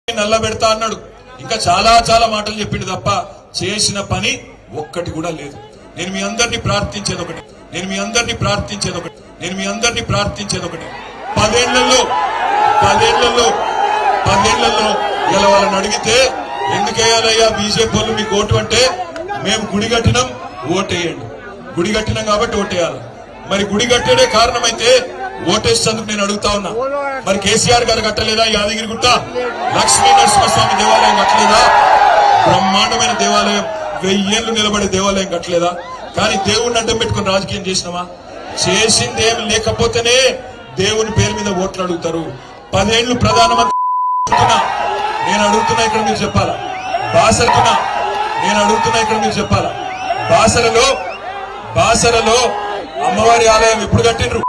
నల్ల పెడతా అన్నాడు. ఇంకా చాలా చాలా మాటలు చెప్పిండు తప్ప చేసిన పని ఒక్కటి కూడా లేదు. నేను మీ అందరినీ ప్రార్థించేది ఒకటి, 10 ఏళ్లలో ఇలా వాళ్ళని అడిగితే ఎందుకేయాలయ్యా బీజేపీ వాళ్ళు మీకు ఓటు అంటే మేము గుడి కట్టినాం ఓటేయండి, గుడి కట్టినాం కాబట్టి ఓటేయాలి. మరి గుడి కట్టేదే కారణమైతే ఓటేసేందుకు నేను అడుగుతా ఉన్నా. మరి కేసీఆర్ గారు కట్టలేదా? యాదగిరిగుట్ట లక్ష్మీ నరసింహస్వామి దేవాలయం కట్టలేదా? బ్రహ్మాండమైన దేవాలయం, 1000 ఏళ్లు నిలబడే దేవాలయం కట్టలేదా? కానీ దేవుడిని అడ్డం పెట్టుకుని రాజకీయం చేసినావా? చేసిందేం లేకపోతేనే దేవుని పేరు మీద ఓట్లు అడుగుతారు. 10 ఏళ్లు ప్రధానమంత్రి నేను అడుగుతున్నా, ఇక్కడ మీరు చెప్పాలా? బాసరలో అమ్మవారి ఆలయం ఎప్పుడు కట్టిండ్రు?